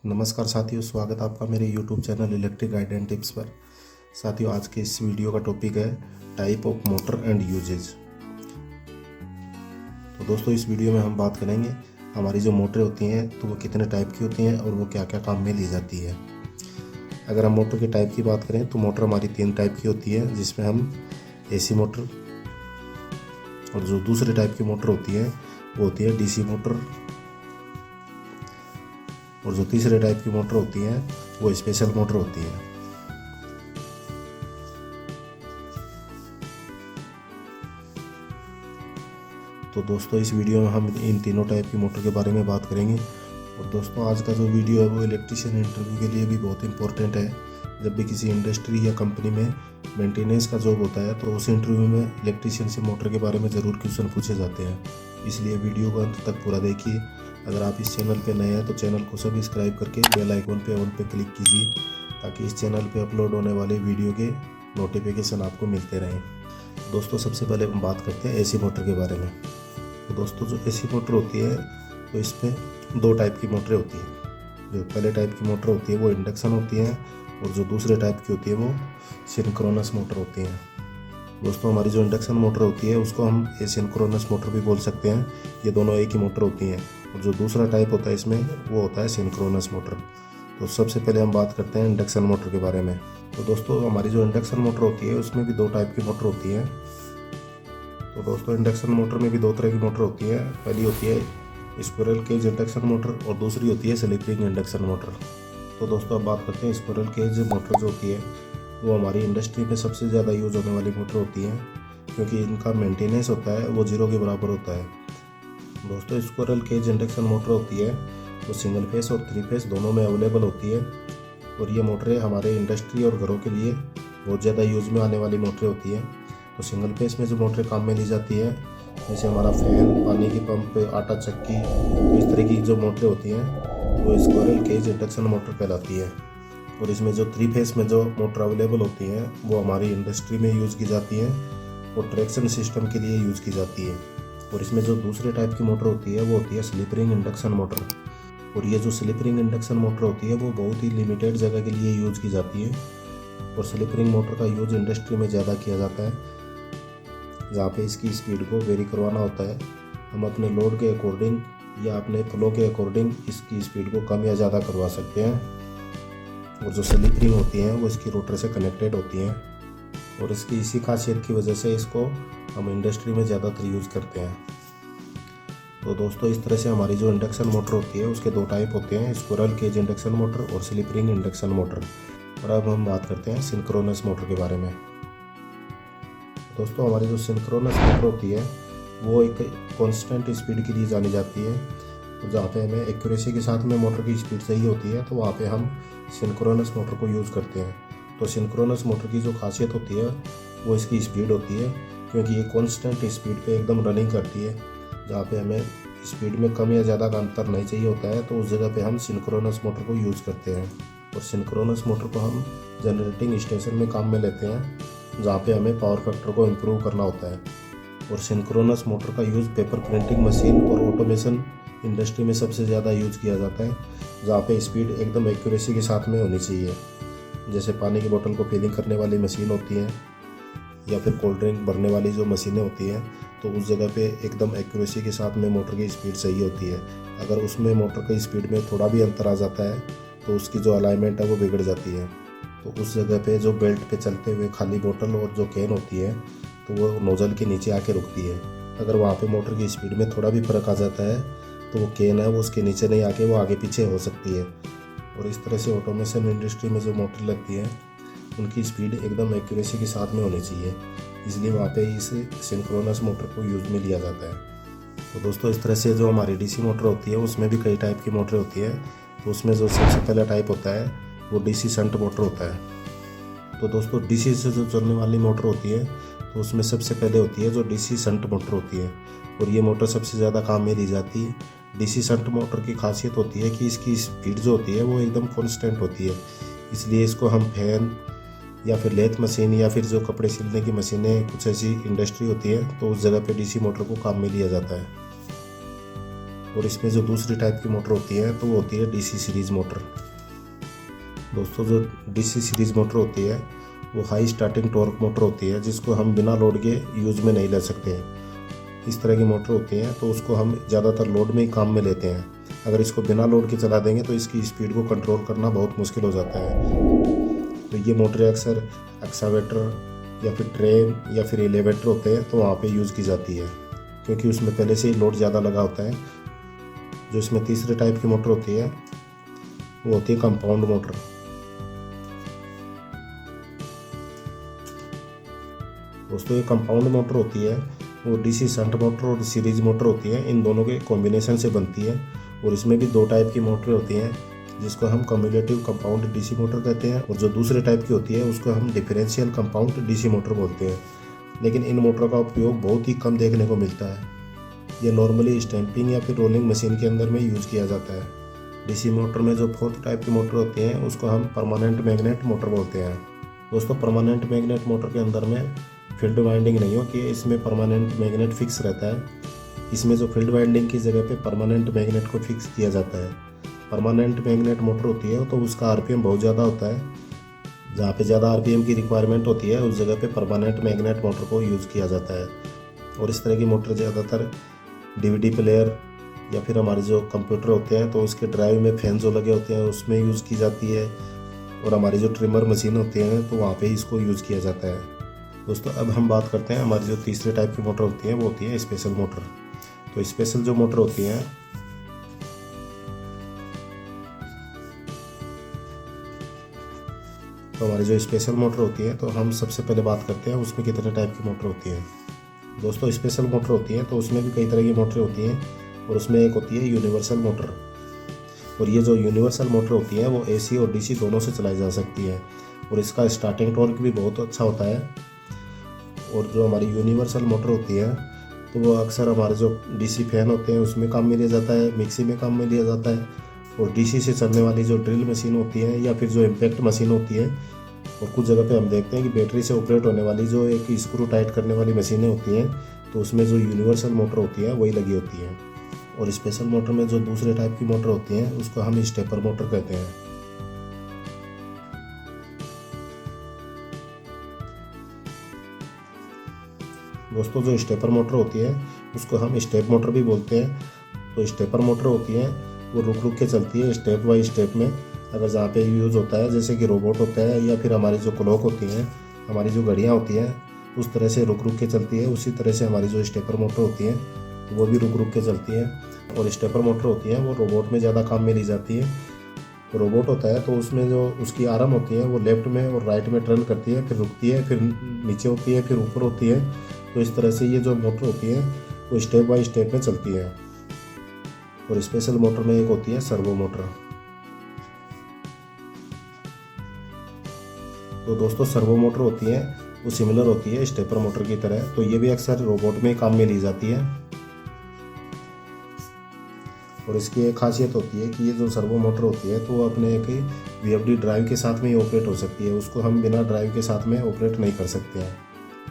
नमस्कार साथियों, स्वागत है आपका मेरे YouTube channel electric guide and tips पर। साथियों, आज के इस वीडियो का टॉपिक है type of motor and uses. तो दोस्तों, इस वीडियो में हम बात करेंगे हमारी जो मोटरें होती हैं तो वो कितने टाइप की होती हैं और वो क्या क्या काम में ली जाती है। अगर हम मोटर के टाइप की बात करें तो मोटर हमारी 3 टाइप की होती है, जिसमें हम AC मोटर, और जो दूसरे टाइप की मोटर होती है वो होती है DC मोटर, और जो तीसरे टाइप की मोटर होती है वो स्पेशल मोटर होती है। तो दोस्तों, इस वीडियो में हम इन तीनों टाइप की मोटर के बारे में बात करेंगे। और दोस्तों, आज का जो वीडियो है वो इलेक्ट्रीशियन इंटरव्यू के लिए भी बहुत इंपॉर्टेंट है। जब भी किसी इंडस्ट्री या कंपनी में मेंटेनेंस का जॉब होता है तो उस इंटरव्यू में इलेक्ट्रीशियन से मोटर के बारे में ज़रूर क्वेश्चन पूछे जाते हैं, इसलिए वीडियो को अंत तक पूरा देखिए। अगर आप इस चैनल पे नए हैं तो चैनल को सब्सक्राइब करके बेल आइकन पे ऑल पे क्लिक कीजिए, ताकि इस चैनल पे अपलोड होने वाले वीडियो के नोटिफिकेशन आपको मिलते रहें। दोस्तों, सबसे पहले हम बात करते हैं AC मोटर के बारे में। तो दोस्तों, जो AC मोटर होती है तो इसमें 2 टाइप की मोटरें होती हैं। जो पहले टाइप की मोटर होती है वो इंडक्शन होती है, और जो दूसरे टाइप की होती है वो सिंक्रोनस मोटर होती है। दोस्तों, हमारी जो इंडक्शन मोटर होती है उसको हम एसिंक्रोनस मोटर भी बोल सकते हैं। ये दोनों एक ही मोटर होती हैं। और जो दूसरा टाइप होता है इसमें वो होता है सिंक्रोनस मोटर। तो सबसे पहले हम बात करते हैं इंडक्शन मोटर के बारे में। तो दोस्तों, हमारी जो इंडक्शन मोटर होती है उसमें भी 2 टाइप की मोटर होती है। तो दोस्तों, इंडक्शन मोटर में भी 2 तरह की मोटर होती है। पहली होती है स्क्विरल केज इंडक्शन मोटर, और दूसरी होती है स्लिप रिंग इंडक्शन मोटर। तो दोस्तों, अब बात करते हैं स्क्विरल केज मोटर जो होती है वो हमारी इंडस्ट्री में सबसे ज़्यादा यूज़ होने वाली मोटर होती है, क्योंकि इनका मेंटेनेंस होता है वो 0 के बराबर होता है। दोस्तों, स्क्विरल केज इंडक्शन मोटर होती है वो सिंगल फेस और 3 फेस दोनों में अवेलेबल होती है, और ये मोटरें हमारे इंडस्ट्री और घरों के लिए बहुत ज़्यादा यूज़ में आने वाली मोटरें होती हैं। तो सिंगल फेस में जो मोटरें काम में ली जाती है, जैसे हमारा फैन, पानी की पंप, आटा चक्की, तो इस तरह की जो मोटरें होती हैं वो स्क्विरल केज इंडक्शन मोटर कहलाती है। और इसमें जो 3 फेस में जो मोटर अवेलेबल होती हैं वो हमारी इंडस्ट्री में यूज़ की जाती हैं और ट्रैक्शन सिस्टम के लिए यूज़ की जाती है। और इसमें जो दूसरे टाइप की मोटर होती है वो होती है स्लिप रिंग इंडक्शन मोटर। और ये जो स्लिप रिंग इंडक्शन मोटर होती है वो बहुत ही लिमिटेड जगह के लिए यूज़ की जाती है, और स्लिप रिंग मोटर का यूज़ इंडस्ट्री में ज़्यादा किया जाता है, जहाँ पे इसकी स्पीड को वेरी करवाना होता है। हम अपने लोड के अकॉर्डिंग या अपने फ्लो के अकॉर्डिंग इसकी स्पीड को कम या ज़्यादा करवा सकते हैं। और जो स्लिप रिंग होती हैं वो इसकी रोटर से कनेक्टेड होती हैं, और इसकी इसी खासियत की वजह से इसको हम इंडस्ट्री में ज़्यादातर यूज़ करते हैं। तो दोस्तों, इस तरह से हमारी जो इंडक्शन मोटर होती है उसके 2 टाइप होते हैं, स्क्विरल केज इंडक्शन मोटर और स्लिप रिंग इंडक्शन मोटर। और अब हम बात करते हैं सिंक्रोनस मोटर के बारे में। दोस्तों, हमारी जो सिंक्रोनस मोटर होती है वो एक कांस्टेंट स्पीड के लिए जानी जाती है। तो जहाँ पे हमें एक्यूरेसी के साथ में मोटर की स्पीड सही होती है तो वहाँ पे हम सिंक्रोनस मोटर को यूज़ करते हैं। तो सिंक्रोनस मोटर की जो खासियत होती है वो इसकी स्पीड होती है, क्योंकि ये कांस्टेंट स्पीड पे एकदम रनिंग करती है। जहाँ पे हमें स्पीड में कम या ज़्यादा का अंतर नहीं चाहिए होता है तो उस जगह पे हम सिंक्रोनस मोटर को यूज़ करते हैं। और सिंक्रोनस मोटर को हम जनरेटिंग स्टेशन में काम में लेते हैं, जहाँ पे हमें पावर फैक्टर को इम्प्रूव करना होता है। और सिंक्रोनस मोटर का यूज़ पेपर प्रिंटिंग मशीन और ऑटोमेशन इंडस्ट्री में सबसे ज़्यादा यूज़ किया जाता है, जहाँ पे स्पीड एकदम एक्यूरेसी के साथ में होनी चाहिए। जैसे पानी की बोतल को फिलिंग करने वाली मशीन होती है, या फिर कोल्ड ड्रिंक भरने वाली जो मशीनें होती हैं, तो उस जगह पे एकदम एक्यूरेसी के साथ में मोटर की स्पीड सही होती है। अगर उसमें मोटर की स्पीड में थोड़ा भी अंतर आ जाता है तो उसकी जो अलाइनमेंट है वो बिगड़ जाती है। तो उस जगह पे जो बेल्ट पे चलते हुए खाली बोतल और जो कैन होती है तो वो नोजल के नीचे आके रुकती है। अगर वहाँ पे मोटर की स्पीड में थोड़ा भी फर्क आ जाता है तो वो कैन है वो उसके नीचे नहीं आके वो आगे पीछे हो सकती है। और इस तरह से ऑटोमेशन इंडस्ट्री में जो मोटर लगती है उनकी स्पीड एकदम एक्यूरेसी के साथ में होनी चाहिए, इसलिए वहाँ पे इस सिंक्रोनस मोटर को यूज़ में लिया जाता है। तो दोस्तों, इस तरह से जो हमारी DC मोटर होती है उसमें भी कई टाइप की मोटर होती है। तो उसमें जो सबसे पहला टाइप होता है वो DC शंट मोटर होता है। तो दोस्तों, DC से जो चलने वाली मोटर होती है तो उसमें सबसे पहले होती है जो DC शंट मोटर होती है, और ये मोटर सबसे ज़्यादा काम में ली जाती है। DC शंट मोटर की खासियत होती है कि इसकी स्पीड जो होती है वो एकदम कॉन्स्टेंट होती है, इसलिए इसको हम फैन या फिर लेथ मशीन या फिर जो कपड़े सिलने की मशीनें, कुछ ऐसी इंडस्ट्री होती है तो उस जगह पे DC मोटर को काम में लिया जाता है। और इसमें जो दूसरी टाइप की मोटर होती है तो वो होती है डीसी सीरीज़ मोटर। दोस्तों जो डीसी सीरीज़ मोटर होती है वो हाई स्टार्टिंग टॉर्क मोटर होती है, जिसको हम बिना लोड के यूज़ में नहीं ले सकते। इस तरह की मोटर होती है तो उसको हम ज़्यादातर लोड में ही काम में लेते हैं। अगर इसको बिना लोड के चला देंगे तो इसकी स्पीड को कंट्रोल करना बहुत मुश्किल हो जाता है। तो ये मोटरें अक्सर एक्सावेटर या फिर ट्रेन या फिर एलिवेटर होते हैं तो वहाँ पे यूज़ की जाती है, क्योंकि उसमें पहले से ही लोड ज़्यादा लगा होता है। जो इसमें तीसरे टाइप की मोटर होती है वो होती है कंपाउंड मोटर। दोस्तों ये कंपाउंड मोटर होती है वो डीसी शंट मोटर और सीरीज मोटर होती है, इन दोनों के कॉम्बिनेशन से बनती है। और इसमें भी दो टाइप की मोटरें होती हैं, जिसको हम कम्युलेटिव कंपाउंड डीसी मोटर कहते हैं, और जो दूसरे टाइप की होती है उसको हम डिफरेंशियल कंपाउंड डीसी मोटर बोलते हैं। लेकिन इन मोटरों का उपयोग बहुत ही कम देखने को मिलता है। ये नॉर्मली स्टैंपिंग या फिर रोलिंग मशीन के अंदर में यूज़ किया जाता है। डीसी मोटर में जो फोर्थ टाइप की मोटर होती है उसको हम परमानेंट मैग्नेट मोटर बोलते हैं। दोस्तों परमानेंट मैग्नेट मोटर के अंदर में फील्ड वाइंडिंग नहीं होती है, इसमें परमानेंट मैग्नेट फिक्स रहता है। इसमें जो फील्ड वाइंडिंग की जगह पे परमानेंट मैग्नेट को फिक्स किया जाता है। परमानेंट मैग्नेट मोटर होती है तो उसका आरपीएम बहुत ज़्यादा होता है। जहाँ पे ज़्यादा आरपीएम की रिक्वायरमेंट होती है उस जगह पे परमानेंट मैग्नेट मोटर को यूज़ किया जाता है। और इस तरह की मोटर ज़्यादातर डीवीडी प्लेयर या फिर हमारे जो कंप्यूटर होते हैं तो उसके ड्राइव में फैन जो लगे होते हैं उसमें यूज़ की जाती है। और हमारी जो ट्रिमर मशीन होती है तो वहाँ पे इसको यूज़ किया जाता है। दोस्तों अब हम बात करते हैं हमारी जो तीसरे टाइप की मोटर होती है वो होती है स्पेशल मोटर। तो स्पेशल जो मोटर होती है तो हमारी जो स्पेशल मोटर होती है तो हम सबसे पहले बात करते हैं उसमें कितने टाइप की मोटर होती है। दोस्तों स्पेशल मोटर होती है तो उसमें भी कई तरह की मोटरें होती हैं, और उसमें एक होती है यूनिवर्सल मोटर। और ये जो यूनिवर्सल मोटर होती है वो एसी और डीसी दोनों से चलाई जा सकती है, और इसका स्टार्टिंग टॉर्क भी बहुत अच्छा होता है। और जो हमारी यूनिवर्सल मोटर होती है तो वो अक्सर हमारे जो डीसी फैन होते हैं उसमें काम में लिया जाता है, मिक्सी में काम में लिया जाता है। और डीसी से चलने वाली जो ड्रिल मशीन होती है या फिर जो इम्पैक्ट मशीन होती है, और कुछ जगह पे हम देखते हैं कि बैटरी से ऑपरेट होने वाली जो एक स्क्रू टाइट करने वाली मशीनें होती हैं तो उसमें जो यूनिवर्सल मोटर होती है वही लगी होती है। और स्पेशल मोटर में जो दूसरे टाइप की मोटर होती है उसको हम स्टेपर मोटर कहते हैं। दोस्तों जो स्टेपर मोटर होती है उसको हम स्टेप मोटर भी बोलते हैं। तो स्टेपर मोटर होती है वो रुक रुक के चलती है स्टेप बाई स्टेप में। अगर जहाँ पे यूज़ होता है जैसे कि रोबोट होता है या फिर हमारी जो क्लॉक होती हैं, हमारी जो घड़ियाँ होती हैं, उस तरह से रुक रुक के चलती है। उसी तरह से हमारी जो स्टेपर मोटर होती है वो भी रुक रुक के चलती है। और स्टेपर मोटर होती है वो रोबोट में ज़्यादा काम में ली जाती है। रोबोट होता है तो उसमें जो उसकी आर्म होती है वो लेफ्ट में और राइट में टर्न करती है, फिर रुकती है, फिर नीचे होती है, फिर ऊपर होती है। तो इस तरह से ये जो मोटर होती है वो स्टेप बाय स्टेप में चलती है। और स्पेशल मोटर में एक होती है सर्वो मोटर। तो दोस्तों सर्वो मोटर होती है वो सिमिलर होती है स्टेपर मोटर की तरह, तो ये भी अक्सर रोबोट में काम में ली जाती है। और इसकी एक खासियत होती है कि ये जो सर्वो मोटर होती है तो वो अपने एक वीएफडी ड्राइव के साथ में ही ऑपरेट हो सकती है, उसको हम बिना ड्राइव के साथ में ऑपरेट नहीं कर सकते हैं।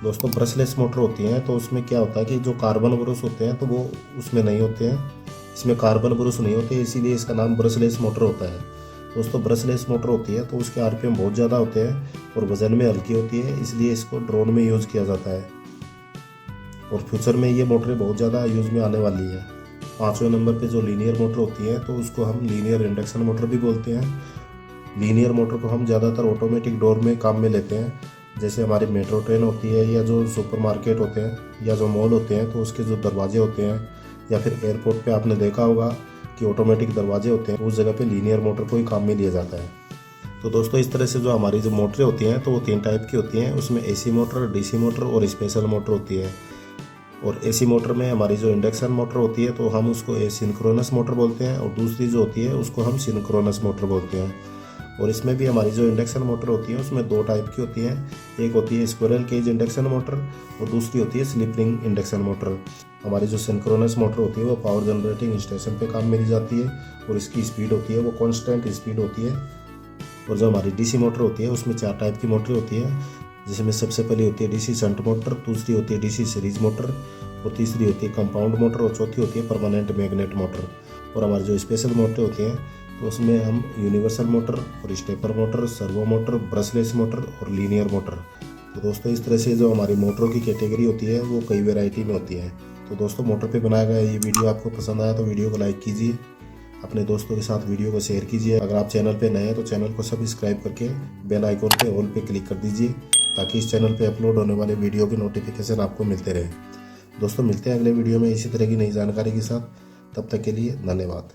दोस्तों ब्रशलेस मोटर होती हैं तो उसमें क्या होता है कि जो कार्बन ब्रश होते हैं तो वो उसमें नहीं होते हैं, इसमें कार्बन ब्रश नहीं होते, इसीलिए इसका नाम ब्रशलेस मोटर होता है। दोस्तों ब्रशलेस मोटर होती है तो उसके आरपीएम बहुत ज़्यादा होते हैं और वजन में हल्की होती है, इसलिए इसको ड्रोन में यूज़ किया जाता है। और फ्यूचर में ये मोटरें बहुत ज़्यादा यूज़ में आने वाली है। 5वें नंबर पे जो लीनियर मोटर होती है तो उसको हम लीनियर इंडक्शन मोटर भी बोलते हैं। लीनियर मोटर को हम ज़्यादातर ऑटोमेटिक डोर में काम में लेते हैं, जैसे हमारी मेट्रो ट्रेन होती है या जो सुपरमार्केट होते हैं या जो मॉल होते हैं तो उसके जो दरवाजे होते हैं, या फिर एयरपोर्ट पे आपने देखा होगा कि ऑटोमेटिक दरवाजे होते हैं, उस जगह पे लीनियर मोटर को ही काम में लिया जाता है। तो दोस्तों इस तरह से जो हमारी जो मोटरें होती हैं तो वो 3 टाइप की होती हैं, उसमें एसी मोटर, डीसी मोटर और स्पेशल मोटर होती है। और एसी मोटर में हमारी जो इंडक्शन मोटर होती है तो हम उसको एसिंक्रोनस मोटर बोलते हैं, और दूसरी जो होती है उसको हम सिंक्रोनस मोटर बोलते हैं। और इसमें भी हमारी जो इंडक्शन मोटर होती है उसमें 2 टाइप की होती है, एक होती है स्क्विरल केज इंडक्शन मोटर और दूसरी होती है स्लिप रिंग इंडक्शन मोटर। हमारी जो सिंक्रोनस मोटर होती है वो पावर जनरेटिंग स्टेशन पे काम में ली जाती है और इसकी स्पीड होती है वो कांस्टेंट स्पीड होती है। और जो हमारी डीसी मोटर होती है उसमें 4 टाइप की मोटर होती है, जिसमें सबसे पहले होती है डीसी शंट मोटर, दूसरी होती है डीसी सीरीज मोटर और तीसरी होती है कंपाउंड मोटर और चौथी होती है परमानेंट मैग्नेट मोटर। और हमारे जो स्पेशल मोटर होती हैं तो उसमें हम यूनिवर्सल मोटर और stepper motor, servo motor, brushless motor और लीनियर मोटर। तो दोस्तों इस तरह से जो हमारी मोटरों की कैटेगरी होती है वो कई वैरायटी में होती है। तो दोस्तों मोटर पे बनाया गया ये वीडियो आपको पसंद आया तो वीडियो को लाइक कीजिए, अपने दोस्तों के साथ वीडियो को शेयर कीजिए। अगर आप चैनल पे नए हैं तो चैनल को सब्सक्राइब करके बेल आइकॉन पे ऑल पे क्लिक कर दीजिए ताकि इस चैनल पे अपलोड होने वाले वीडियो के नोटिफिकेशन आपको मिलते रहे। दोस्तों मिलते हैं अगले वीडियो में इसी तरह की नई जानकारी के साथ। तब तक के लिए धन्यवाद।